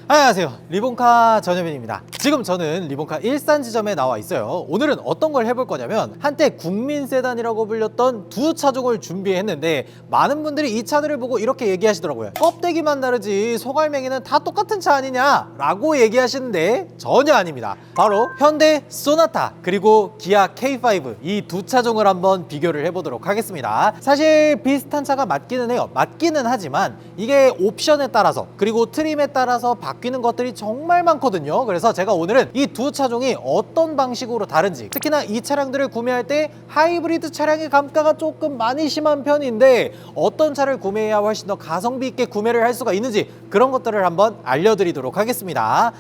안녕하세요, 리본카 전현민입니다. 지금 저는 리본카 일산 지점에 나와 있어요. 오늘은 어떤 걸 해볼 거냐면 한때 국민 세단이라고 불렸던 두 차종을 준비했는데 많은 분들이 이 차들을 보고 이렇게 얘기하시더라고요. 껍데기만 다르지 소갈맹이는 다 똑같은 차 아니냐 라고 얘기하시는데 전혀 아닙니다. 바로 현대 소나타 그리고 기아 K5 이 두 차종을 한번 비교를 해보도록 하겠습니다. 사실 비슷한 차가 맞기는 해요. 맞기는 하지만 이게 옵션에 따라서 그리고 트림에 따라서 바뀌는 것들이 정말 많거든요. 그래서 제가 오늘은 이 두 차종이 어떤 방식으로 다른지, 특히나 이 차량들을 구매할 때 하이브리드 차량의 감가가 조금 많이 심한 편인데 어떤 차를 구매해야 훨씬 더 가성비 있게 구매를 할 수가 있는지 그런 것들을 한번 알려드리도록 하겠습니다.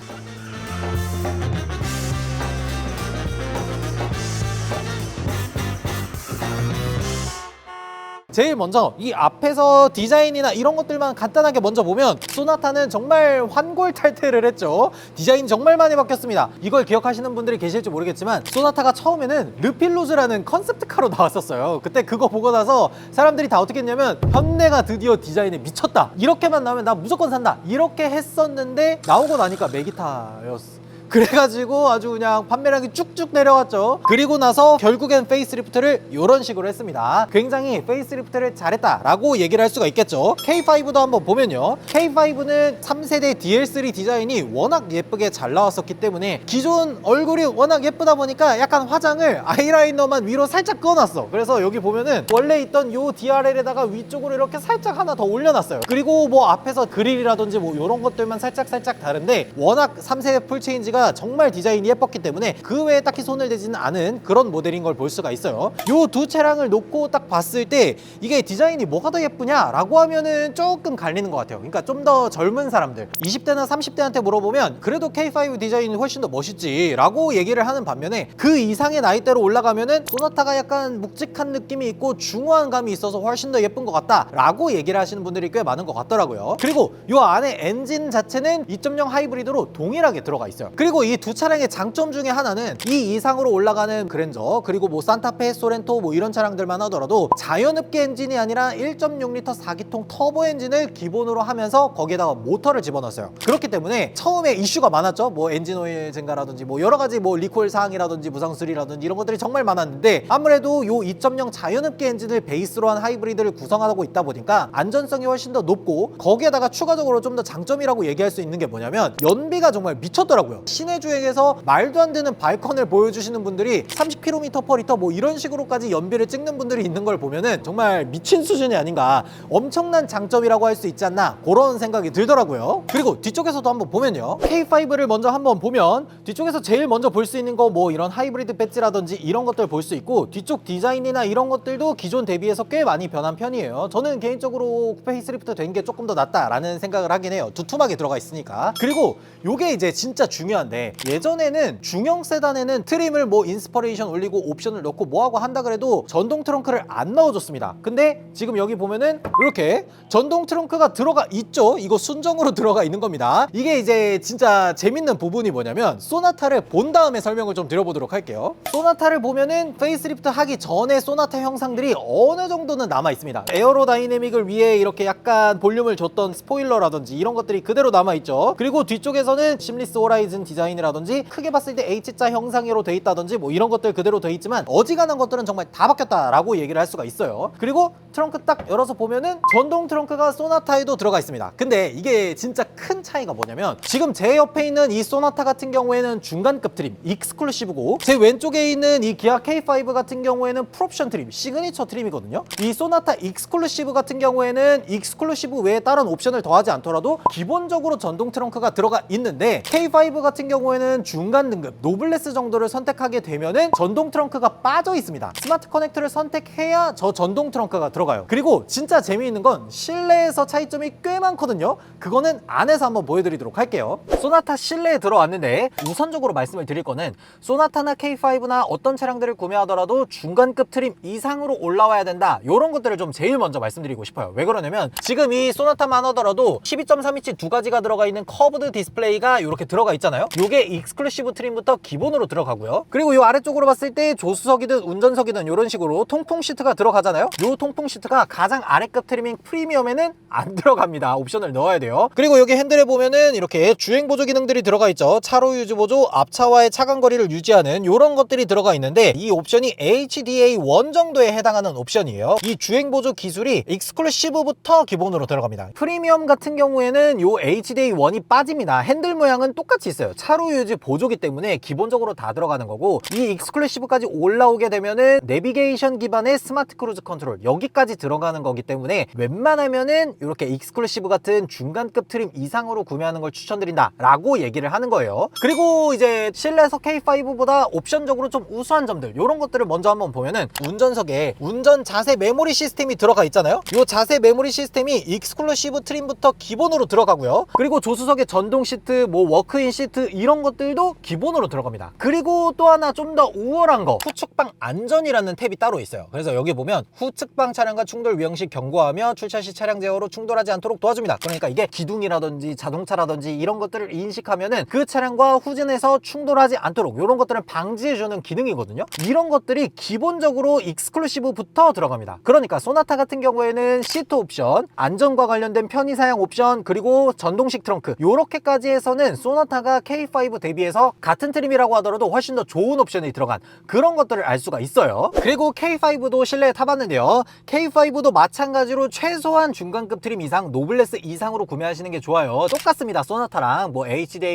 제일 먼저 이 앞에서 디자인이나 이런 것들만 간단하게 먼저 보면 소나타는 정말 환골탈태를 했죠. 디자인 정말 많이 바뀌었습니다. 이걸 기억하시는 분들이 계실지 모르겠지만 소나타가 처음에는 르필로즈라는 컨셉트카로 나왔었어요. 그때 그거 보고 나서 사람들이 다 어떻게 했냐면 현대가 드디어 디자인에 미쳤다, 이렇게만 나오면 나 무조건 산다, 이렇게 했었는데 나오고 나니까 메기타였어. 그래가지고 아주 그냥 판매량이 쭉쭉 내려왔죠. 그리고 나서 결국엔 페이스리프트를 이런 식으로 했습니다. 굉장히 페이스리프트를 잘했다라고 얘기를 할 수가 있겠죠. K5도 한번 보면요, K5는 3세대 DL3 디자인이 워낙 예쁘게 잘 나왔었기 때문에 기존 얼굴이 워낙 예쁘다 보니까 약간 화장을 아이라이너만 위로 살짝 그어놨어. 그래서 여기 보면은 원래 있던 요 DRL에다가 위쪽으로 이렇게 살짝 하나 더 올려놨어요. 그리고 뭐 앞에서 그릴이라든지 뭐 이런 것들만 살짝 다른데 워낙 3세대 풀체인지가 정말 디자인이 예뻤기 때문에 그 외에 딱히 손을 대지는 않은 그런 모델인 걸 볼 수가 있어요. 요 두 차량을 놓고 딱 봤을 때 이게 디자인이 뭐가 더 예쁘냐 라고 하면은 조금 갈리는 것 같아요. 그러니까 좀 더 젊은 사람들 20대나 30대한테 물어보면 그래도 K5 디자인이 훨씬 더 멋있지 라고 얘기를 하는 반면에 그 이상의 나이대로 올라가면은 소나타가 약간 묵직한 느낌이 있고 중후한 감이 있어서 훨씬 더 예쁜 것 같다 라고 얘기를 하시는 분들이 꽤 많은 것 같더라고요. 그리고 요 안에 엔진 자체는 2.0 하이브리드로 동일하게 들어가 있어요. 그리고 이 두 차량의 장점 중에 하나는 이 이상으로 올라가는 그랜저 그리고 뭐 산타페, 소렌토 뭐 이런 차량들만 하더라도 자연흡기 엔진이 아니라 1.6L 4기통 터보 엔진을 기본으로 하면서 거기에다가 모터를 집어넣었어요. 그렇기 때문에 처음에 이슈가 많았죠. 뭐 엔진 오일 증가라든지 뭐 여러 가지 뭐 리콜 사항이라든지 무상 수리라든지 이런 것들이 정말 많았는데 아무래도 요 2.0 자연흡기 엔진을 베이스로 한 하이브리드를 구성하고 있다 보니까 안전성이 훨씬 더 높고 거기에다가 추가적으로 좀 더 장점이라고 얘기할 수 있는 게 뭐냐면 연비가 정말 미쳤더라고요. 시내 주행에서 말도 안 되는 발컨을 보여주시는 분들이 30km/L 뭐 이런 식으로까지 연비를 찍는 분들이 있는 걸 보면은 정말 미친 수준이 아닌가, 엄청난 장점이라고 할 수 있지 않나 그런 생각이 들더라고요. 그리고 뒤쪽에서도 한번 보면요, K5를 먼저 한번 보면 뒤쪽에서 제일 먼저 볼 수 있는 거 뭐 이런 하이브리드 배지라든지 이런 것들 볼 수 있고 뒤쪽 디자인이나 이런 것들도 기존 대비해서 꽤 많이 변한 편이에요. 저는 개인적으로 페이스리프트 된 게 조금 더 낫다라는 생각을 하긴 해요. 두툼하게 들어가 있으니까. 그리고 요게 이제 진짜 중요한데 예전에는 중형 세단에는 트림을 뭐 인스퍼레이션 올리고 옵션을 넣고 뭐하고 한다 그래도 전동 트렁크를 안 넣어줬습니다. 근데 지금 여기 보면은 이렇게 전동 트렁크가 들어가 있죠. 이거 순정으로 들어가 있는 겁니다. 이게 이제 진짜 재밌는 부분이 뭐냐면 소나타를 본 다음에 설명을 좀 드려보도록 할게요. 소나타를 보면은 페이스리프트 하기 전에 소나타 형상들이 어느 정도는 남아 있습니다. 에어로다이내믹을 위해 이렇게 약간 볼륨을 줬던 스포일러라든지 이런 것들이 그대로 남아 있죠. 그리고 뒤쪽에서는 심리스 호라이즌 디자인이라든지 크게 봤을 때 H자 형상으로 돼 있다든지 뭐 이런 것들 그대로 돼 있지만 어지간한 것들은 정말 다 바뀌었다라고 얘기를 할 수가 있어요. 그리고 트렁크 딱 열어서 보면은 전동 트렁크가 소나타에도 들어가 있습니다. 근데 이게 진짜 큰 차이가 뭐냐면 지금 제 옆에 있는 이 소나타 같은 경우에는 중간급 트림 익스클루시브고 제 왼쪽에 있는 이 기아 K5 같은 경우에는 풀옵션 트림 시그니처 트림이거든요. 이 소나타 익스클루시브 같은 경우에는 익스클루시브 외에 다른 옵션을 더하지 않더라도 기본적으로 전동 트렁크가 들어가 있는데 K5 같은 경우에는 중간 등급 노블레스 정도를 선택하게 되면은 전동 트렁크가 빠져 있습니다. 스마트 커넥트를 선택해야 저 전동 트렁크가 들어가요. 그리고 진짜 재미있는 건 실내에서 차이점이 꽤 많거든요. 그거는 안에서 한번 보여드리도록 할게요. 소나타 실내에 들어왔는데 우선적으로 말씀을 드릴 거는 소나타나 K5나 어떤 차량들을 구매하더라도 중간급 트림 이상으로 올라와야 된다, 이런 것들을 좀 제일 먼저 말씀드리고 싶어요. 왜 그러냐면 지금 이 소나타만 하더라도 12.3인치 두 가지가 들어가 있는 커브드 디스플레이가 이렇게 들어가 있잖아요. 요게 익스클루시브 트림부터 기본으로 들어가고요. 그리고 요 아래쪽으로 봤을 때 조수석이든 운전석이든 이런 식으로 통풍 시트가 들어가잖아요. 요 통풍 시트가 가장 아래급 트리밍 프리미엄에는 안 들어갑니다. 옵션을 넣어야 돼요. 그리고 여기 핸들에 보면은 이렇게 주행 보조 기능들이 들어가 있죠. 차로 유지 보조, 앞차와의 차간 거리를 유지하는 이런 것들이 들어가 있는데 이 옵션이 HDA1 정도에 해당하는 옵션이에요. 이 주행 보조 기술이 익스클루시브부터 기본으로 들어갑니다. 프리미엄 같은 경우에는 요 HDA1이 빠집니다. 핸들 모양은 똑같이 있어요. 차로 유지 보조기 때문에 기본적으로 다 들어가는 거고, 이 익스클루시브까지 올라오게 되면은 내비게이션 기반의 스마트 크루즈 컨트롤 여기까지 들어가는 거기 때문에 웬만하면은 이렇게 익스클루시브 같은 중간급 트림 이상으로 구매하는 걸 추천드린다 라고 얘기를 하는 거예요. 그리고 이제 실내에서 K5보다 옵션적으로 좀 우수한 점들, 이런 것들을 먼저 한번 보면은 운전석에 운전 자세 메모리 시스템이 들어가 있잖아요. 이 자세 메모리 시스템이 익스클루시브 트림부터 기본으로 들어가고요. 그리고 조수석에 전동 시트, 뭐 워크인 시트 이런 것들도 기본으로 들어갑니다. 그리고 또 하나 좀 더 우월한 거, 후측방 안전이라는 탭이 따로 있어요. 그래서 여기 보면 후측방 차량과 충돌 위험 시 경고하며 출차 시 차량 제어로 충돌하지 않도록 도와줍니다. 그러니까 이게 기둥이라든지 자동차라든지 이런 것들을 인식하면은 그 차량과 후진해서 충돌하지 않도록 이런 것들을 방지해주는 기능이거든요. 이런 것들이 기본적으로 익스클루시브부터 들어갑니다. 그러니까 소나타 같은 경우에는 시트 옵션, 안전과 관련된 편의사양 옵션, 그리고 전동식 트렁크 요렇게까지 해서는 소나타가 K5 대비해서 같은 트림이라고 하더라도 훨씬 더 좋은 옵션이 들어간 그런 것들을 알 수가 있어요. 그리고 K5도 실내에 타봤는데요. K5도 마찬가지로 최소한 중간급 트림 이상, 노블레스 이상으로 구매하시는 게 좋아요. 똑같습니다. 소나타랑 뭐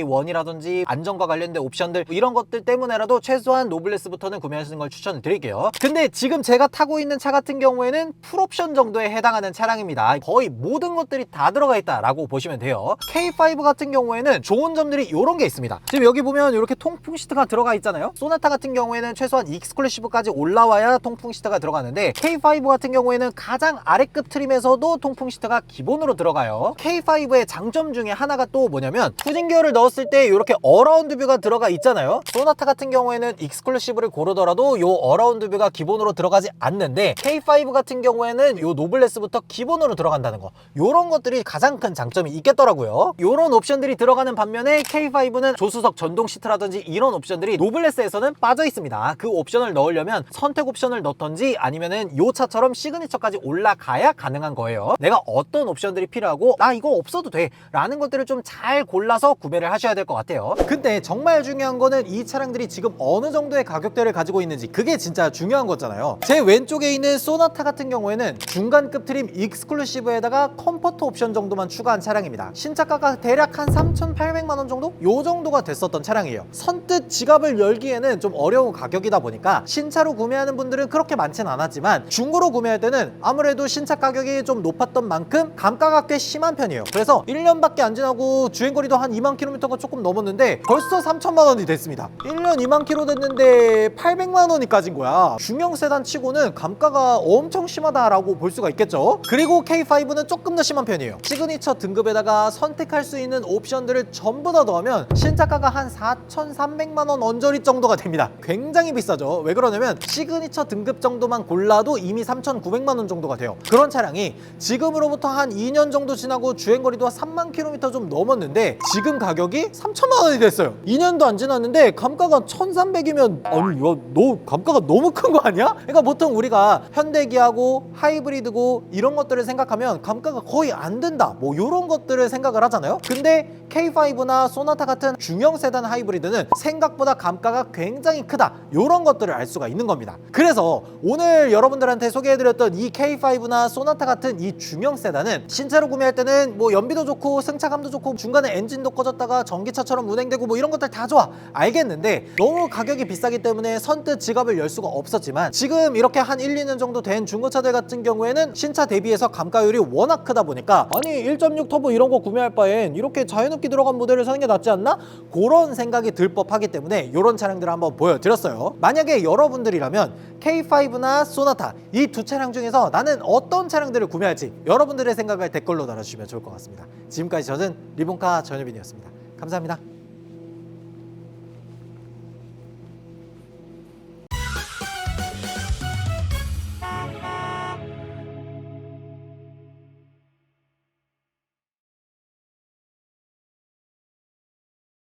HDA1이라든지 안전과 관련된 옵션들 이런 것들 때문에라도 최소한 노블레스부터는 구매하시는 걸 추천을 드릴게요. 근데 지금 제가 타고 있는 차 같은 경우에는 풀옵션 정도에 해당하는 차량입니다. 거의 모든 것들이 다 들어가 있다라고 보시면 돼요. K5 같은 경우에는 좋은 점들이 이런 게 있습니다. 지금 여기 보면 이렇게 통풍 시트가 들어가 있잖아요. 소나타 같은 경우에는 최소한 익스클루시브까지 올라와야 통풍 시트가 들어가는데 K5 같은 경우에는 가장 아래급 트림에서도 통풍 시트가 기본으로 들어가요. K5의 장점 중에 하나가 또 뭐냐면 후진 기어를 넣었을 때 이렇게 어라운드 뷰가 들어가 있잖아요. 소나타 같은 경우에는 익스클루시브를 고르더라도 요 어라운드 뷰가 기본으로 들어가지 않는데 K5 같은 경우에는 요 노블레스부터 기본으로 들어간다는 거, 요런 것들이 가장 큰 장점이 있겠더라고요. 요런 옵션들이 들어가는 반면에 K5는 조수석 전동 시트라든지 이런 옵션들이 노블레스에서는 빠져 있습니다. 그 옵션을 넣으려면 선택 옵션을 넣던지 아니면은 요 차처럼 시그니처까지 올라가야 가능한 거예요. 내가 어떤 옵션들이 필요하고 나 이거 없어도 돼 라는 것들을 좀 잘 골라서 구매를 하셔야 될 것 같아요. 근데 정말 중요한 거는 이 차량들이 지금 어느 정도의 가격대를 가지고 있는지, 그게 진짜 중요한 거잖아요. 제 왼쪽에 있는 소나타 같은 경우에는 중간급 트림 익스클루시브에다가 컴포트 옵션 정도만 추가한 차량입니다. 신차가가 대략 한 3,800만 원 정도? 요 정도가 됐었던 차량이에요. 선뜻 지갑을 열기에는 좀 어려운 가격이다 보니까 신차로 구매하는 분들은 그렇게 많진 않았지만 중고로 구매할 때는 아무래도 신차 가격이 좀 높았던 만큼 감가가 꽤 심한 편이에요. 그래서 1년밖에 안 지나고 주행거리도 한 2만 킬로미터가 조금 넘었는데 벌써 3천만 원이 됐습니다. 1년 2만 킬로 됐는데 800만 원이 까진 거야. 중형 세단 치고는 감가가 엄청 심하다라고 볼 수가 있겠죠. 그리고 K5는 조금 더 심한 편이에요. 시그니처 등급에다가 선택할 수 있는 옵션들을 전부 다 넣으면 신차가가 한 4,300만 원 언저리 정도가 됩니다. 굉장히 비싸죠. 왜 그러냐면 시그니처 등급 정도만 골라도 이미 3,900만 원 정도가 돼요. 그런 차량이 지금으로부터 한 2년 정도 지나고 주행거리도 3만 킬로미터 좀 넘었는데 지금 가격이 3천만 원이 됐어요. 2년도 안 지났는데 감가가 1,300이면 아니 너 감가가 너무 큰 거 아니야? 그러니까 보통 우리가 현대기아고 하이브리드고 이런 것들을 생각하면 감가가 거의 안 된다 뭐 이런 것들을 생각을 하잖아요. 근데 K5나 소나타 같은 중형 세단 하이브리드는 생각보다 감가가 굉장히 크다, 이런 것들을 알 수가 있는 겁니다. 그래서 오늘 여러분들한테 소개해드렸던 이 K5나 소나타 같은 이 중형 세단은 신차로 구매할 때는 뭐 연비도 좋고 승차감도 좋고 중간에 엔진도 꺼졌다가 전기차처럼 운행되고 뭐 이런 것들 다 좋아, 알겠는데 너무 가격이 비싸기 때문에 선뜻 지갑을 열 수가 없었지만 지금 이렇게 한 1, 2년 정도 된 중고차들 같은 경우에는 신차 대비해서 감가율이 워낙 크다 보니까 아니 1.6 터보 이런 거 구매할 바엔 이렇게 자연흡기 들어간 모델을 사는 게 낫지 않나? 그런 생각이 들 법하기 때문에 이런 차량들을 한번 보여드렸어요. 만약에 여러분들이라면 K5나 소나타 이 두 차량 중에서 나는 어떤 차량들을 구매할지 여러분들의 생각을 댓글로 달아주시면 좋을 것 같습니다. 지금까지 저는 리본카 전효빈이었습니다. 감사합니다.